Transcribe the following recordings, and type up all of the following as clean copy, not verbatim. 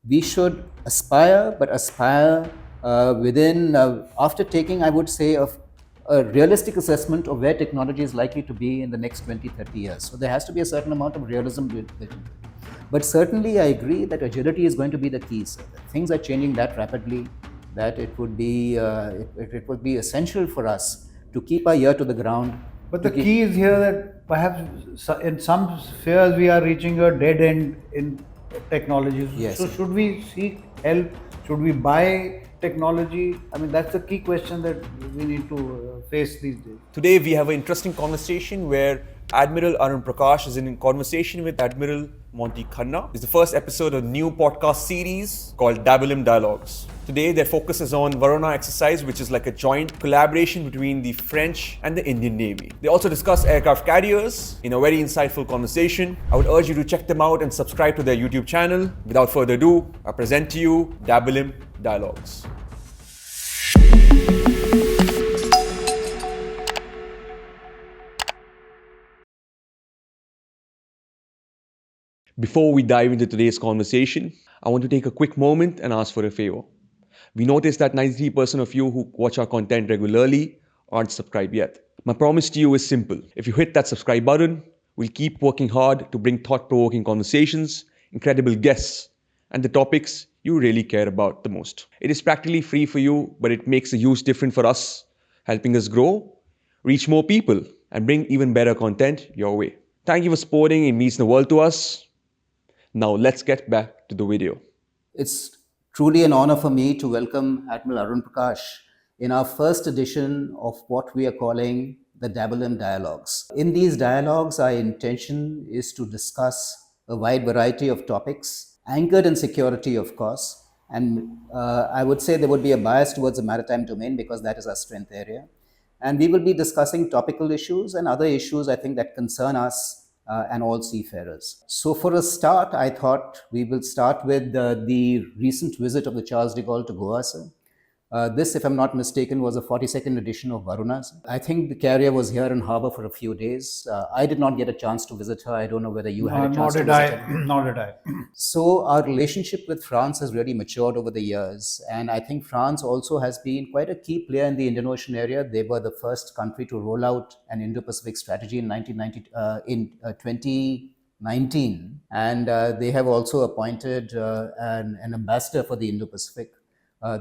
we should aspire, but aspire after taking, I would say, a realistic assessment of where technology is likely to be in the next 20, 30 years. So there has to be a certain amount of realism built into it. But certainly I agree that agility is going to be the key. So things are changing that rapidly that it would be essential for us to keep our ear to the ground. But the key is here that perhaps in some spheres we are reaching a dead end in technology. Yes. So should we seek help? Should we buy technology? I mean, that's the key question that we need to face these days. Today we have an interesting conversation where Admiral Arun Prakash is in conversation with Admiral Monty Khanna. It's the first episode of a new podcast series called Dabolim Dialogues. Today their focus is on Varuna Exercise, which is like a joint collaboration between the French and the Indian Navy. They also discuss aircraft carriers in a very insightful conversation. I would urge you to check them out and subscribe to their YouTube channel. Without further ado, I present to you Dabolim Dialogues. Before we dive into today's conversation, I want to take a quick moment and ask for a favor. We noticed that 93% of you who watch our content regularly aren't subscribed yet. My promise to you is simple. If you hit that subscribe button, we'll keep working hard to bring thought-provoking conversations, incredible guests, and the topics you really care about the most. It is practically free for you, but it makes a huge difference for us, helping us grow, reach more people, and bring even better content your way. Thank you for supporting. It means the world to us. Now let's get back to the video. It's truly an honor for me to welcome Admiral Arun Prakash in our first edition of what we are calling the Dabolim Dialogues. In these dialogues, our intention is to discuss a wide variety of topics, anchored in security, of course, and I would say there would be a bias towards the maritime domain because that is our strength area. And we will be discussing topical issues and other issues, I think, that concern us and all seafarers. So for a start, I thought we will start with the recent visit of the Charles de Gaulle to Goa, sir. This, if I'm not mistaken, was a 42nd edition of Varuna. I think the carrier was here in harbour for a few days. I did not get a chance to visit her. I don't know whether you had a chance to visit her. Nor did I. So our relationship with France has really matured over the years. And I think France also has been quite a key player in the Indian Ocean area. They were the first country to roll out an Indo-Pacific strategy in 2019. And they have also appointed an ambassador for the Indo-Pacific.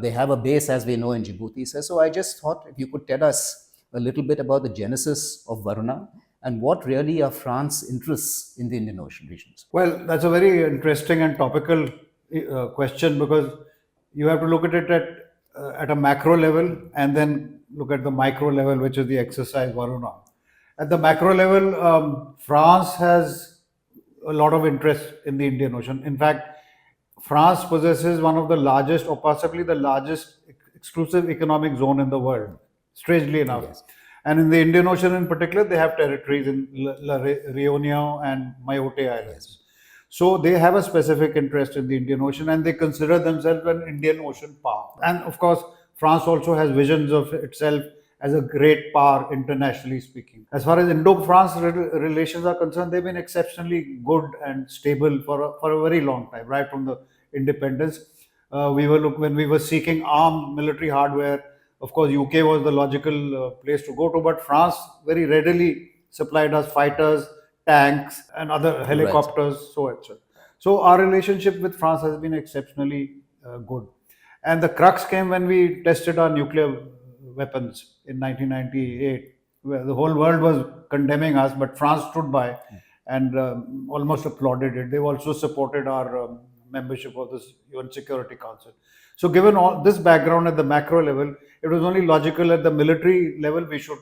They have a base, as we know, in Djibouti. So I just thought if you could tell us a little bit about the genesis of Varuna and what really are France's interests in the Indian Ocean regions. Well, that's a very interesting and topical question because you have to look at it at a macro level and then look at the micro level, which is the exercise Varuna. At the macro level, France has a lot of interest in the Indian Ocean. In fact, France possesses one of the largest or possibly the largest exclusive economic zone in the world, strangely enough. Yes. And in the Indian Ocean in particular, they have territories in La Réunion and Mayotte Islands. So they have a specific interest in the Indian Ocean and they consider themselves an Indian Ocean power. And of course, France also has visions of itself as a great power internationally speaking. As far as Indo-France relations are concerned, they've been exceptionally good and stable for a very long time, right from the independence. When we were seeking armed military hardware, of course, UK was the logical place to go to, but France very readily supplied us fighters, tanks, and other helicopters, so etc. So our relationship with France has been exceptionally good. And the crux came when we tested our nuclear weapons in 1998, where the whole world was condemning us, but France stood by and almost applauded it. They've also supported our membership of the UN Security Council. So given all this background at the macro level, it was only logical at the military level we should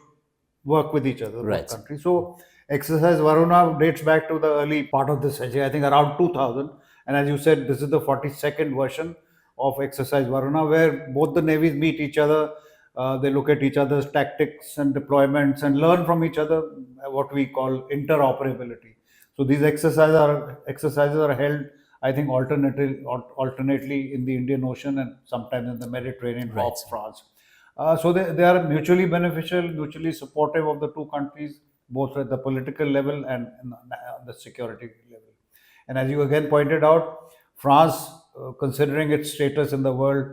work with each other, both countries. So Exercise Varuna dates back to the early part of this century, I think around 2000. And as you said, this is the 42nd version of Exercise Varuna, where both the navies meet each other. They look at each other's tactics and deployments and learn from each other, what we call interoperability. So these exercises are held, I think, alternately in the Indian Ocean and sometimes in the Mediterranean off France. So they are mutually beneficial, mutually supportive of the two countries, both at the political level and the security level. And as you again pointed out, France considering its status in the world,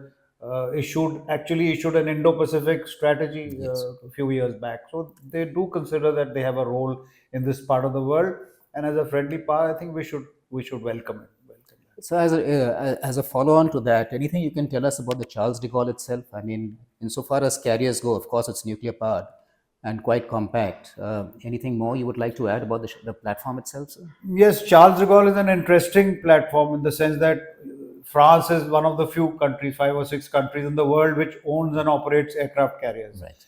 issued an Indo-Pacific strategy a few years back. So they do consider that they have a role in this part of the world, and as a friendly power, I think we should welcome it. So, as a follow-on to that, anything you can tell us about the Charles de Gaulle itself? I mean, insofar as carriers go, of course, it's nuclear powered and quite compact. Anything more you would like to add about the platform itself, sir? Yes, Charles de Gaulle is an interesting platform in the sense that France is one of the few countries, 5 or 6 countries in the world, which owns and operates aircraft carriers. Right.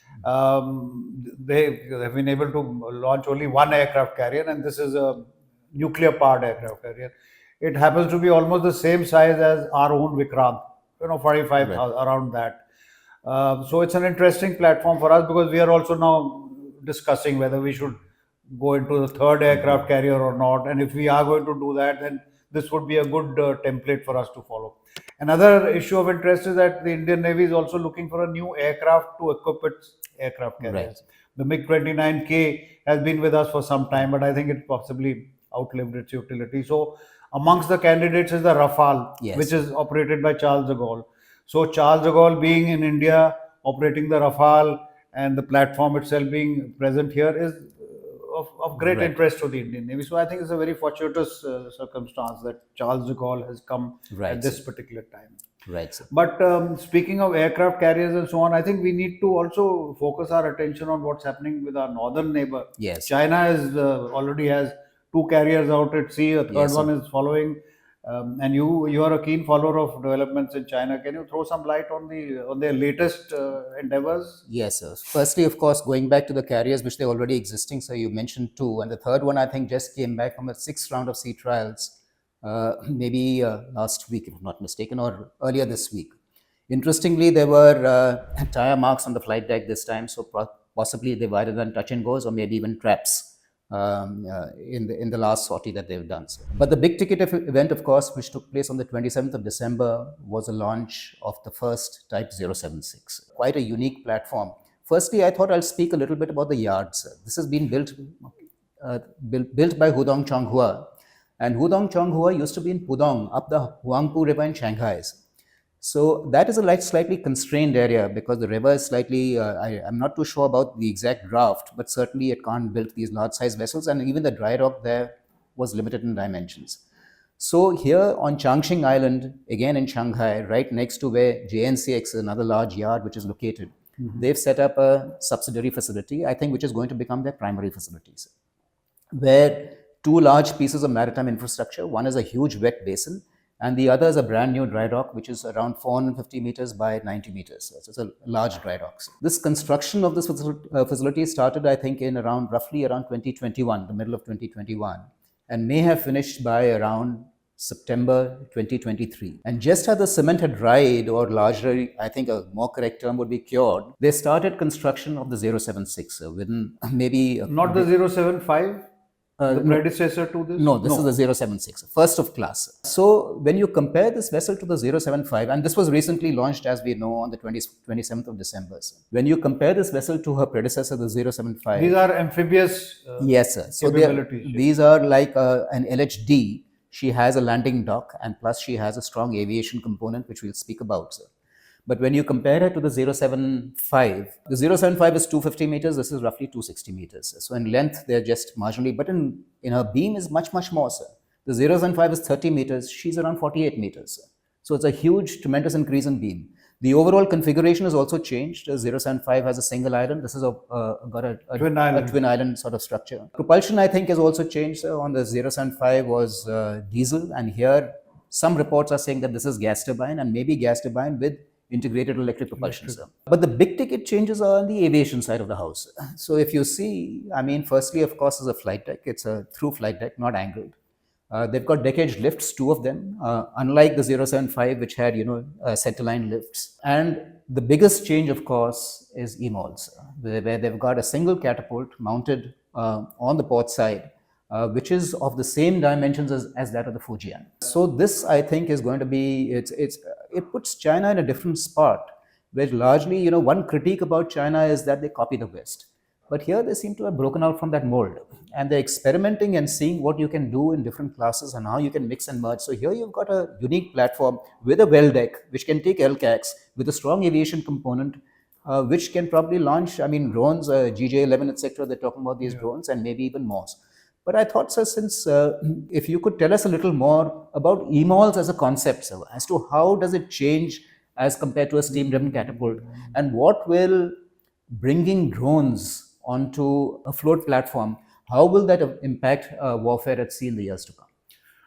They have been able to launch only one aircraft carrier, and this is a nuclear-powered aircraft carrier. It happens to be almost the same size as our own Vikrant, 45,000, around that. So it's an interesting platform for us because we are also now discussing whether we should go into the third aircraft carrier or not. And if we are going to do that, then this would be a good template for us to follow. Another issue of interest is that the Indian Navy is also looking for a new aircraft to equip its aircraft carriers. Right. The MiG-29K has been with us for some time, but I think it possibly outlived its utility. So amongst the candidates is the Rafale, Yes. which is operated by Charles de Gaulle. So Charles de Gaulle being in India, operating the Rafale, and the platform itself being present here is of great Right. interest to the Indian Navy. So I think it's a very fortuitous circumstance that Charles de Gaulle has come Right, at this particular time. Right, sir. But speaking of aircraft carriers and so on, I think we need to also focus our attention on what's happening with our northern neighbor. Yes. China is already has 2 carriers out at sea. A third Yes, one is following. And you are a keen follower of developments in China. Can you throw some light on their latest endeavors? Yes, sir. Firstly, of course, going back to the carriers which they're already existing, so you mentioned 2, and the third one I think just came back from a 6th round of sea trials, maybe last week, if I'm not mistaken, or earlier this week. Interestingly, there were tire marks on the flight deck this time, so possibly they've either done touch and goes or maybe even traps in the last sortie that they've done. So. But the big ticket event, of course, which took place on the 27th of December, was the launch of the first Type 076. Quite a unique platform. Firstly, I thought I'll speak a little bit about the yards. This has been built by Hudong Chonghua. And Hudong Chonghua used to be in Pudong, up the Huangpu River in Shanghai. So that is a slightly constrained area because the river is slightly, I'm not too sure about the exact draft, but certainly it can't build these large size vessels, and even the dry dock there was limited in dimensions. So here on Changxing Island, again in Shanghai, right next to where JNCX is another large yard which is located, they've set up a subsidiary facility, I think, which is going to become their primary facilities, where 2 large pieces of maritime infrastructure, one is a huge wet basin, and the other is a brand new dry dock, which is around 450 meters by 90 meters. So it's a large dry dock. This construction of this facility started, I think, in roughly around 2021, the middle of 2021, and may have finished by around September 2023. And just as the cement had dried, or largely, I think a more correct term would be cured, they started construction of the 076 within maybe... Not the 075? The predecessor to this? No, this is the 076, first of class. So when you compare this vessel to the 075, and this was recently launched, as we know, on the 27th of December. Sir. When you compare this vessel to her predecessor, the 075... These are amphibious yes, sir. So these are like an LHD. She has a landing dock, and plus she has a strong aviation component, which we'll speak about, sir. But when you compare it to the 075, the 075 is 250 meters, this is roughly 260 meters. So in length, they're just marginally, but in her beam is much, much more, sir. The 075 is 30 meters, she's around 48 meters, sir. So it's a huge, tremendous increase in beam. The overall configuration has also changed. The 075 has a single island. This has got a twin island sort of structure. Propulsion, I think, has also changed, sir. On the 075 was diesel, and here some reports are saying that this is gas turbine, and maybe gas turbine with integrated electric propulsion. Sir. But the big ticket changes are on the aviation side of the house. So if you see, I mean, firstly, of course, is a flight deck. It's a through flight deck, not angled. They've got deck edge lifts, 2 of them, unlike the 075, which had, centerline lifts. And the biggest change, of course, is EMALS, where they've got a single catapult mounted on the port side, which is of the same dimensions as that of the Fujian. So this, I think, is going to be, it puts China in a different spot, where largely, one critique about China is that they copy the West. But here they seem to have broken out from that mold, and they're experimenting and seeing what you can do in different classes and how you can mix and merge. So here you've got a unique platform with a well deck, which can take LCACs with a strong aviation component, which can probably launch, I mean, drones, GJ11, etc. They're talking about these drones and maybe even more. But I thought, sir, since if you could tell us a little more about EMALS as a concept, sir, as to how does it change as compared to a steam-driven catapult, and what will bringing drones onto a float platform, how will that impact warfare at sea in the years to come?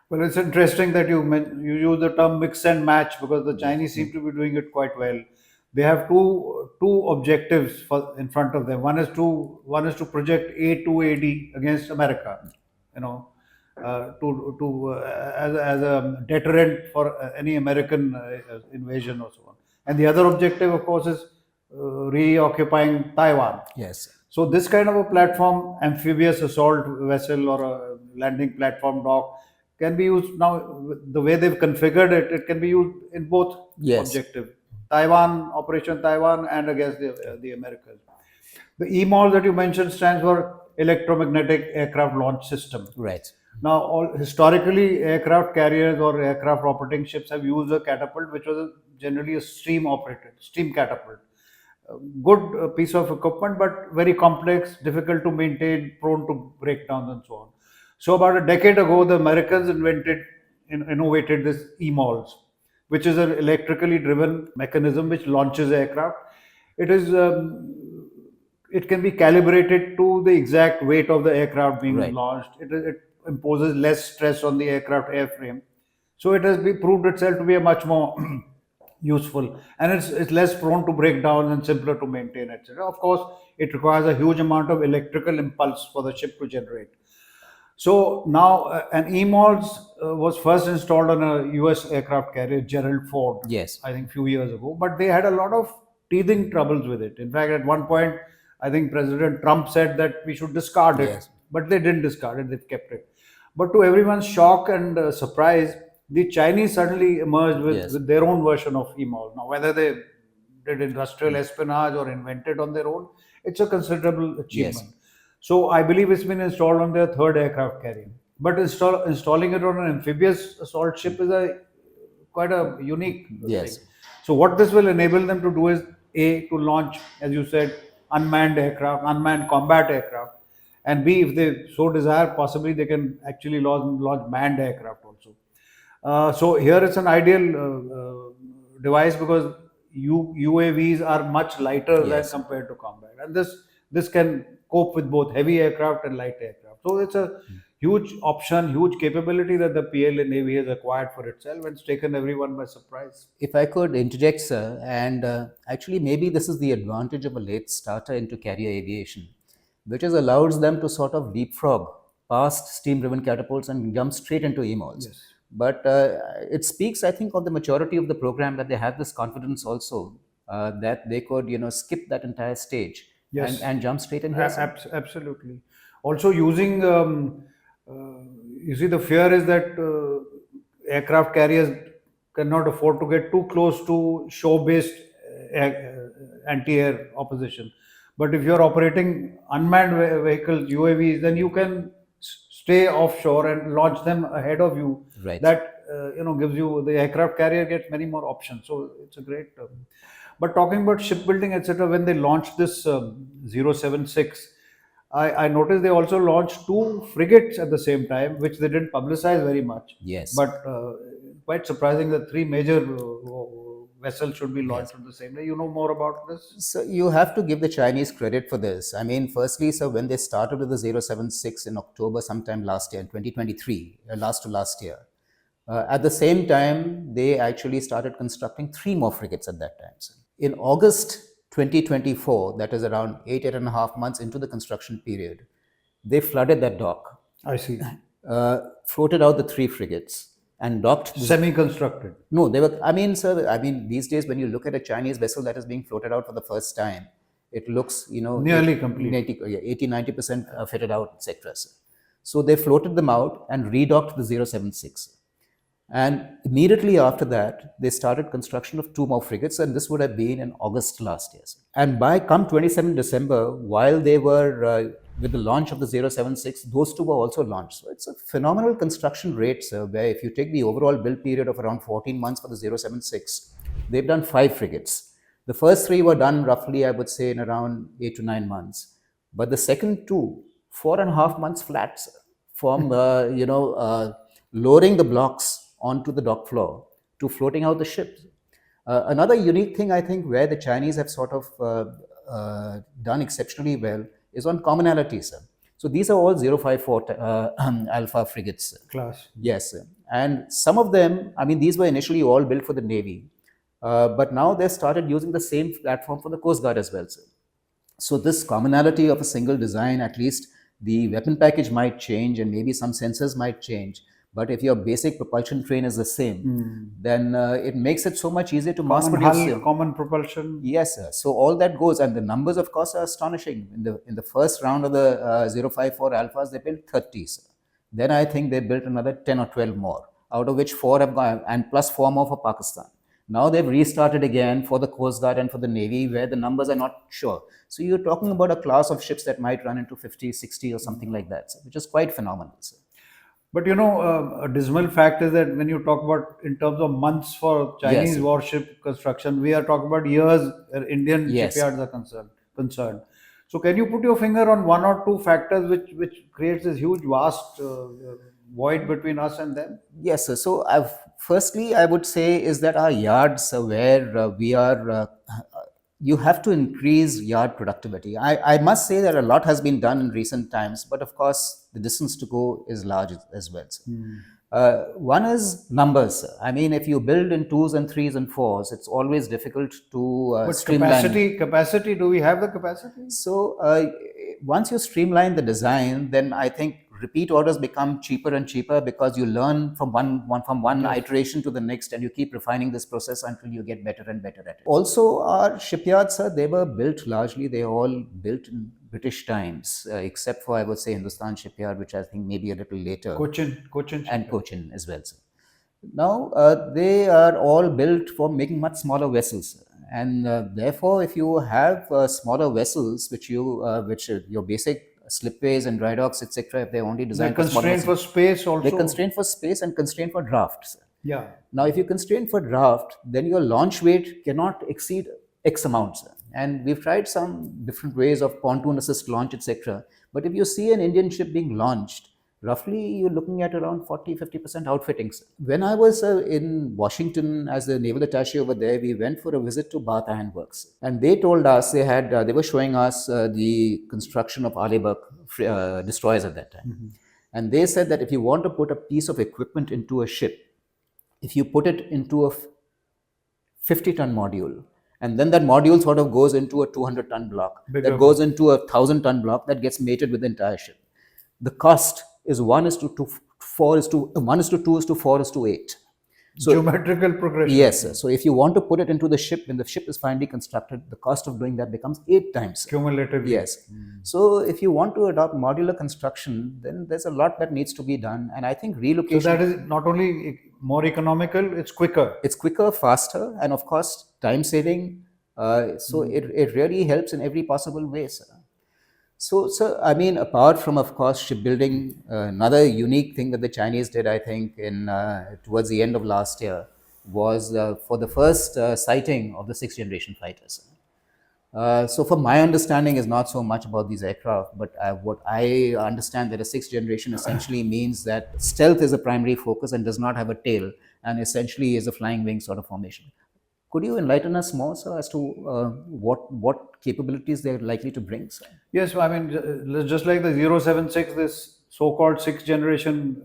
Well, it's interesting that you use the term mix and match because the Chinese seem to be doing it quite well. They have two objectives in front of them. One is to project A2AD against America, you know, as a deterrent for any American invasion or so on. And the other objective, of course, is reoccupying Taiwan. Yes. So this kind of a platform, amphibious assault vessel or a landing platform dock, can be used now. The way they've configured it, it can be used in both objectives. Taiwan, Operation Taiwan, and against the Americans. The EMALS that you mentioned stands for Electromagnetic Aircraft Launch System. Right. Now, historically, aircraft carriers or aircraft operating ships have used a catapult, which was generally a steam catapult. Good piece of equipment, but very complex, difficult to maintain, prone to breakdowns and so on. So about a decade ago, the Americans innovated this EMALS, which is an electrically driven mechanism which launches aircraft. It can be calibrated to the exact weight of the aircraft being launched. It imposes less stress on the aircraft airframe. So it has proved itself to be a much more useful, and it's less prone to breakdown and simpler to maintain, etc. Of course, it requires a huge amount of electrical impulse for the ship to generate. So now an EMALS was first installed on a US aircraft carrier, Gerald Ford, I think a few years ago, but they had a lot of teething troubles with it. In fact, at one point, I think President Trump said that we should discard it, but they didn't discard it, they've kept it. But to everyone's shock and surprise, the Chinese suddenly emerged with their own version of EMALS. Now, whether they did industrial espionage or invented on their own, it's a considerable achievement. So I believe it's been installed on their third aircraft carrier. But installing it on an amphibious assault ship is quite a unique thing. So what this will enable them to do is to launch, as you said, unmanned aircraft, unmanned combat aircraft, and B, if they so desire, possibly they can actually launch manned aircraft also. So here it's an ideal device because UAVs are much lighter than compared to combat, and this can cope with both heavy aircraft and light aircraft. So it's a huge option, huge capability that the PLA Navy has acquired for itself, and it's taken everyone by surprise. If I could interject, sir, and actually maybe this is the advantage of a late starter into carrier aviation, which has allows them to sort of leapfrog past steam-driven catapults and jump straight into EMALS. But it speaks, I think, of the maturity of the program, that they have this confidence also that they could, skip that entire stage and jump straight in here. Absolutely. Also using, you see, the fear is that aircraft carriers cannot afford to get too close to shore-based anti-air opposition. But if you're operating unmanned vehicles, UAVs, then you can stay offshore and launch them ahead of you. That gives you, the aircraft carrier gets many more options. So it's a great. But talking about shipbuilding, etc., when they launched this 076, I noticed they also launched 2 frigates at the same time, which they didn't publicize very much. But quite surprising that 3 major vessels should be launched on the same day. You know more about this? So you have to give the Chinese credit for this. I mean, firstly, so when they started with the 076 in October sometime last year, in 2023, last year, at the same time, they actually started constructing 3 more frigates at that time. So in August 2024, that is around 8.5 months into the construction period, they flooded that dock. I see. Floated out the 3 frigates and docked. Semi-constructed? No, they were, I mean, sir, these days when you look at a Chinese vessel that is being floated out for the first time, it looks, nearly complete. 80-90% fitted out, etc. So they floated them out and redocked the 076. And immediately after that, they started construction of 2 more frigates, and this would have been in August last year. And by come 27 December, while they were with the launch of the 076, those two were also launched. So it's a phenomenal construction rate, sir, where if you take the overall build period of around 14 months for the 076, they've done 5 frigates. The first three were done roughly, I would say, in around 8 to 9 months. But the second two, 4.5 months flat, sir, from lowering the blocks onto the dock floor to floating out the ship. Another unique thing, I think, where the Chinese have sort of done exceptionally well is on commonality, sir. So these are all 054 Alpha frigates. Class. Yes, sir. And some of them, I mean, these were initially all built for the Navy, but now they started using the same platform for the Coast Guard as well, sir. So this commonality of a single design, at least the weapon package might change and maybe some sensors might change. But if your basic propulsion train is the same, then it makes it so much easier to mass Common produce. hull, common propulsion. Yes, sir. So all that goes, and the numbers, of course, are astonishing. In the first round of the 054 Alphas, they built 30. Sir. Then I think they built another 10 or 12 more, out of which 4 have gone, and plus 4 more for Pakistan. Now they've restarted again for the Coast Guard and for the Navy, where the numbers are not sure. So you're talking about a class of ships that might run into 50, 60 or something like that, sir, which is quite phenomenal, sir. But you know, a dismal fact is that when you talk about in terms of months for Chinese Yes. warship construction, we are talking about years. Indian Yes. shipyards are concerned. So, can you put your finger on one or two factors which creates this huge, vast void between us and them? Yes, sir. So, firstly, I would say is that our yards where we are, you have to increase yard productivity. I must say that a lot has been done in recent times, but of course, the distance to go is large as well, sir. One is numbers, sir. I mean, if you build in 2s and 3s and 4s, it's always difficult to But streamline. capacity, do we have the capacity? So once you streamline the design, then I think repeat orders become cheaper and cheaper because you learn from one iteration to the next, and you keep refining this process until you get better and better at it. Also, our shipyards, sir, they were built largely. They all built in British times, except for I would say Hindustan shipyard, which I think maybe a little later, Cochin. and Cochin as well, sir. Now, they are all built for making much smaller vessels. And therefore, if you have smaller vessels, which your basic slipways and dry docks, etc., if they're only They're designed for smaller constrained for vessels, space also. they're constrained for space and constrained for draft. Sir. Yeah. Now, if you constrain for draft, then your launch weight cannot exceed X amount. Sir. And we've tried some different ways of pontoon assist launch, etc. But if you see an Indian ship being launched, roughly you're looking at around 40-50% outfitting. Sir. When I was in Washington as the naval attaché over there, we went for a visit to Bath Iron Works, and they told us they were showing us the construction of Alebuck destroyers at that time, and they said that if you want to put a piece of equipment into a ship, if you put it into a 50-ton module, and then that module sort of goes into a 200-ton block, Bigger that goes into a 1,000-ton block, that gets mated with the entire ship. The cost is 1:2:4:8. So, geometrical progression. yes, sir. So if you want to put it into the ship, when the ship is finally constructed, the cost of doing that becomes 8 times. Sir. Cumulatively. Yes. So if you want to adopt modular construction, then there's a lot that needs to be done. And I think So relocation, that is not only more economical, it's quicker. it's quicker, faster, and of course, time saving. So it really helps in every possible way, sir. So, I mean, apart from, of course, shipbuilding, another unique thing that the Chinese did, I think, in towards the end of last year, was for the first sighting of the 6th-generation fighters. So, from my understanding, is not so much about these aircraft, but what I understand that a 6th-generation essentially means that stealth is a primary focus and does not have a tail, and essentially is a flying wing sort of formation. Could you enlighten us more, sir, as to what capabilities they're likely to bring, sir? Yes, I mean, just like the 076, this so-called 6th-generation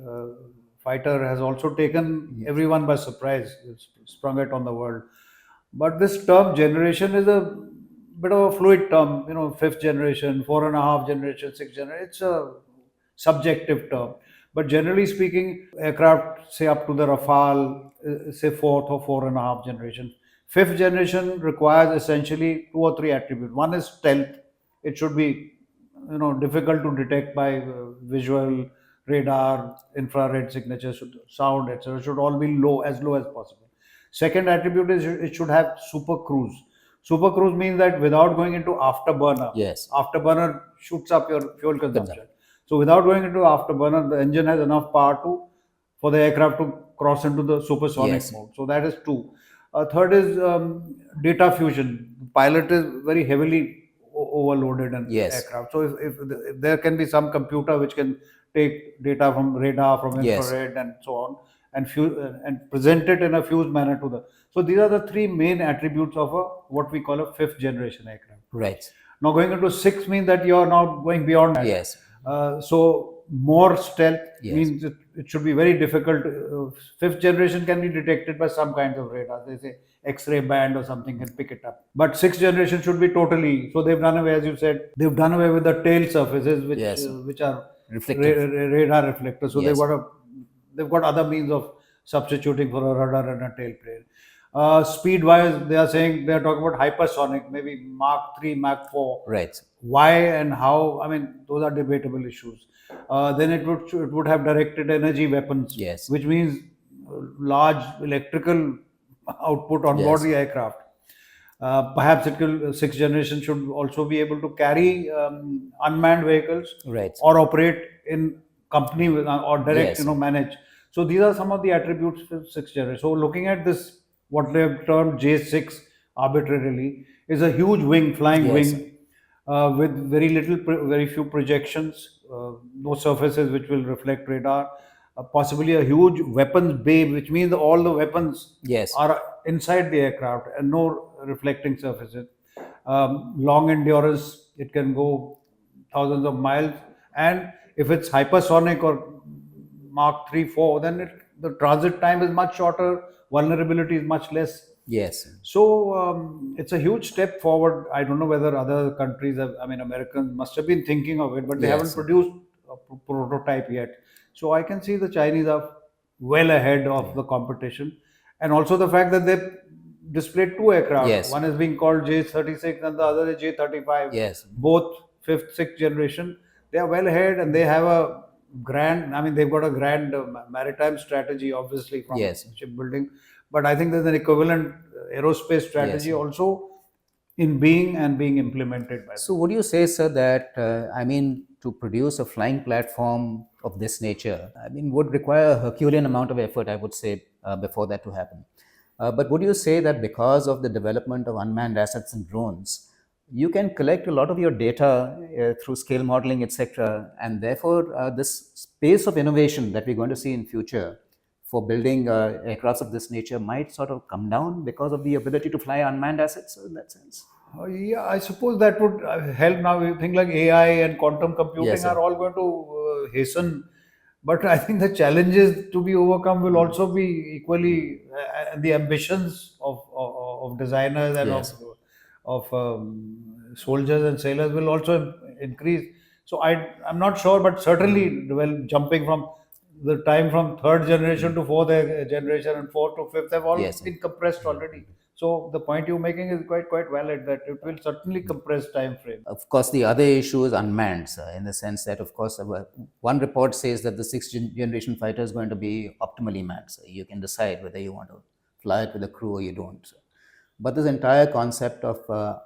fighter has also taken everyone by surprise. It's sprung it on the world. But this term generation is a bit of a fluid term, 5th generation, 4.5 generation, 6th generation. It's a subjective term. But generally speaking, aircraft, say up to the Rafale, say 4th or 4.5 generation. 5th generation requires essentially 2 or 3 attributes. One is stealth. It should be, difficult to detect by visual. radar, infrared signature, sound, etc. should all be low as possible. Second attribute is it should have super cruise. Super cruise means that without going into afterburner, Yes. afterburner shoots up your fuel consumption. So without going into afterburner, the engine has enough power for the aircraft to cross into the supersonic Yes. mode. So that is two. Third is data fusion. The pilot is very heavily overloaded in Yes. aircraft. So if there can be some computer which can take data from radar, from Yes. infrared, and so on, and present it in a fused manner to the. So these are the three main attributes of what we call a fifth generation aircraft. Right. Now going into six means that you are now going beyond that. Yes. So more stealth Yes. means it should be very difficult. Fifth generation can be detected by some kinds of radar. They say X-ray band or something can pick it up. But sixth generation should be totally. So they've done away, as you said, they've done away with the tail surfaces, which Yes. which are Reflective. radar reflectors. So Yes. they've got other means of substituting for a rudder and a tail plane. Speed wise, they are saying they are talking about hypersonic, maybe Mach 3, Mach 4. Right. Why and how? I mean, those are debatable issues. Then it would have directed energy weapons, Yes. which means large electrical output on board Yes. the aircraft. Perhaps sixth generation should also be able to carry unmanned vehicles Right. or operate in company with, or direct, Yes. manage. So these are some of the attributes for sixth generation. So looking at this, what they have termed J6 arbitrarily, is a huge wing, flying Yes. wing, with very few projections, no surfaces which will reflect radar, possibly a huge weapons bay, which means all the weapons Yes. are inside the aircraft and no reflecting surfaces. Long endurance, it can go thousands of miles, and if it's hypersonic or Mach 3, 4, then the transit time is much shorter, vulnerability is much less. Yes. So it's a huge step forward. I don't know whether other countries have, I mean, Americans must have been thinking of it, but they Yes. haven't produced a prototype yet. So I can see the Chinese are well ahead of the competition. And also the fact that they displayed two aircraft. Yes. One is being called J36 and the other is J35. Yes. Both fifth, sixth generation. They are well ahead and they have a they've got a grand maritime strategy, obviously, from Yes. shipbuilding. But I think there's an equivalent aerospace strategy Yes. also in being implemented by them. So would you say, sir, that to produce a flying platform of this nature, would require a Herculean amount of effort, I would say, before that to happen. But would you say that because of the development of unmanned assets and drones, you can collect a lot of your data through scale modeling, etc., and therefore this space of innovation that we're going to see in future for building aircrafts of this nature might sort of come down because of the ability to fly unmanned assets in that sense? Yeah, I suppose that would help now. Things like AI and quantum computing Yes, sir. are all going to hasten. But I think the challenges to be overcome will also be equally, and the ambitions of designers and Yes. of soldiers and sailors will also increase. So I'm not sure, but certainly, well, jumping from the time from third generation to fourth generation and fourth to fifth have all Yes. been compressed already. So the point you're making is quite valid, that it will certainly compress time frame. Of course, the other issue is unmanned, sir, in the sense that, of course, one report says that the sixth generation fighter is going to be optimally manned. So you can decide whether you want to fly it with a crew or you don't. So. But this entire concept of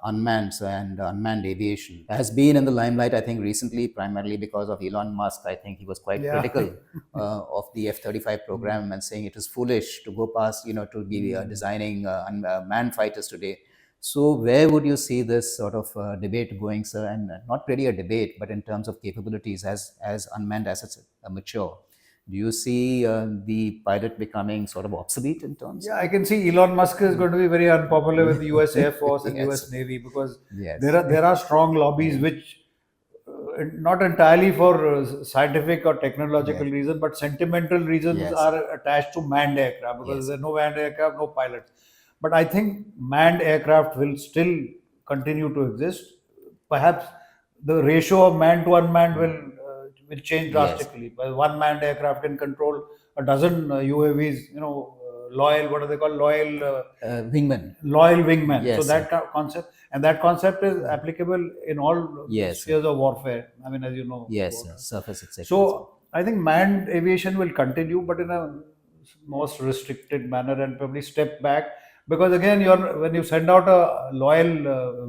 unmanned and unmanned aviation has been in the limelight, I think, recently, primarily because of Elon Musk. I think he was quite Yeah. critical of the F-35 program and saying it is foolish to go past, to be designing manned fighters today. So where would you see this sort of debate going, sir? And not really a debate, but in terms of capabilities as unmanned assets mature. Do you see the pilot becoming sort of obsolete in terms? Yeah, I can see Elon Musk is going to be very unpopular with the US Air Force and Yes. US Navy, because Yes. there are strong lobbies which, not entirely for scientific or technological Yes. reasons, but sentimental reasons, Yes. are attached to manned aircraft, because Yes. there's no manned aircraft, no pilots. But I think manned aircraft will still continue to exist. Perhaps the ratio of manned to unmanned will change drastically. But one manned aircraft can control a dozen UAVs. Loyal. What are they called? Wingman. Loyal wingman. Yes, So that concept is applicable in all Yes. spheres of warfare. I mean, as you know. Yes, sir. Surface, etc. So I think manned aviation will continue, but in a most restricted manner and probably step back. Because again, when you send out a loyal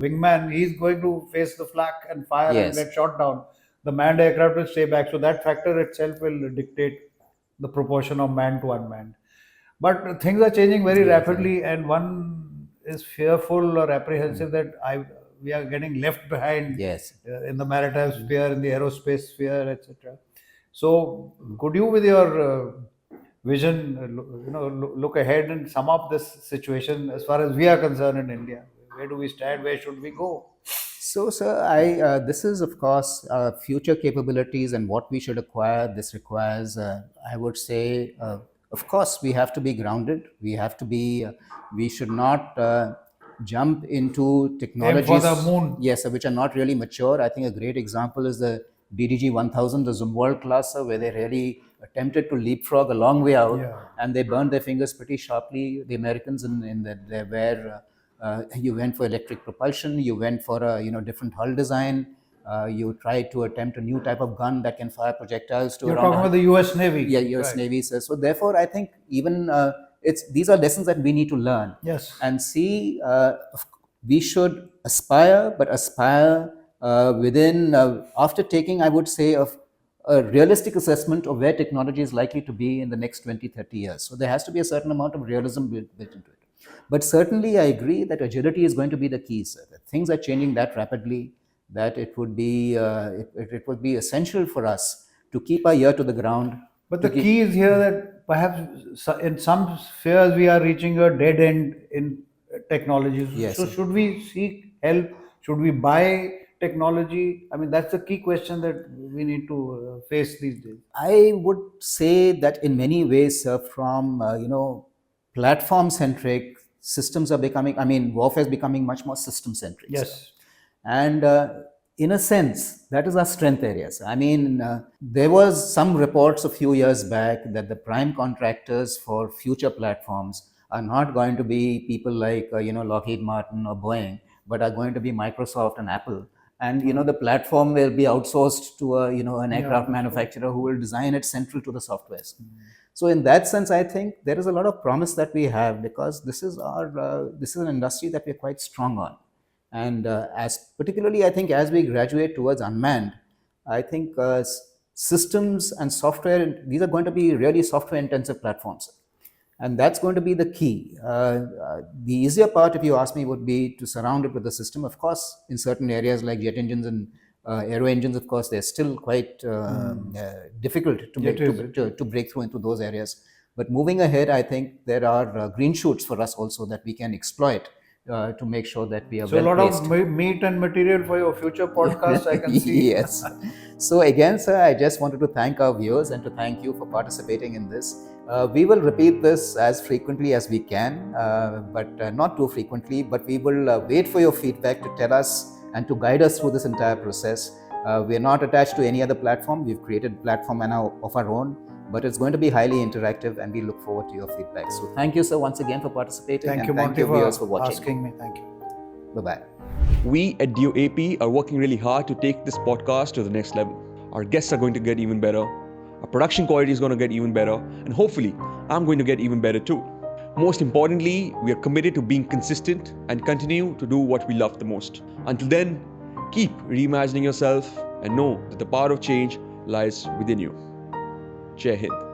wingman, he's going to face the flak and fire and Yes. get shot down. The manned aircraft will stay back. So that factor itself will dictate the proportion of manned to unmanned. But things are changing very rapidly, and one is fearful or apprehensive that we are getting left behind Yes. in the maritime sphere, in the aerospace sphere, etc. So, could you, with your vision, look ahead and sum up this situation as far as we are concerned in India? Where do we stand? Where should we go? So, sir, this is of course future capabilities and what we should acquire. This requires, I would say, of course, we have to be grounded. We have to be. We should not jump into technologies. the moon. Yes, which are not really mature. I think a great example is the DDG 1000, the Zumwalt class, where they really attempted to leapfrog a long way out, and they burned their fingers pretty sharply. The Americans in that they were. You went for electric propulsion. You went for a different hull design. You tried to attempt a new type of gun that can fire projectiles to You're around. talking about the U.S. Navy. Yeah, U.S. Navy. So therefore, I think even these are lessons that we need to learn. Yes. And see, we should aspire, but aspire within after taking, I would say, of a realistic assessment of where technology is likely to be in the next 20, 30 years. So there has to be a certain amount of realism built into it. But certainly, I agree that agility is going to be the key, sir. That things are changing that rapidly that it would be it would be essential for us to keep our ear to the ground. But the key is here that perhaps in some spheres we are reaching a dead end in technology. Yes, So sir. should we seek help? Should we buy technology? I mean, that's the key question that we need to face these days. I would say that in many ways, from platform centric systems are becoming. I mean, warfare is becoming much more system centric. Yes. And in a sense, that is our strength areas. I mean, there was some reports a few years back that the prime contractors for future platforms are not going to be people like Lockheed Martin or Boeing, but are going to be Microsoft and Apple. And the platform will be outsourced to an aircraft manufacturer who will design it central to the softwares. So in that sense, I think there is a lot of promise that we have because this is an industry that we're quite strong on. And as particularly, I think as we graduate towards unmanned, I think systems and software, these are going to be really software intensive platforms. And that's going to be the key. The easier part, if you ask me, would be to surround it with the system. Of course, in certain areas like jet engines and aero engines, of course, they're still quite difficult to break through into those areas. But moving ahead, I think there are green shoots for us also that we can exploit to make sure that we are So well placed. a lot of meat and material for your future podcast, I can see. Yes. So again, sir, I just wanted to thank our viewers and to thank you for participating in this. We will repeat this as frequently as we can, but not too frequently. But we will wait for your feedback to tell us and to guide us through this entire process. We are not attached to any other platform. We've created a platform of our own, but it's going to be highly interactive and we look forward to your feedback. So thank you, sir, once again for participating. Thank you, and Monty, thank you, viewers, for watching. asking me. Thank you. Bye-bye. We at DOAP are working really hard to take this podcast to the next level. Our guests are going to get even better. Our production quality is going to get even better. And hopefully, I'm going to get even better too. Most importantly, we are committed to being consistent and continue to do what we love the most. Until then, keep reimagining yourself and know that the power of change lies within you. Jai Hind.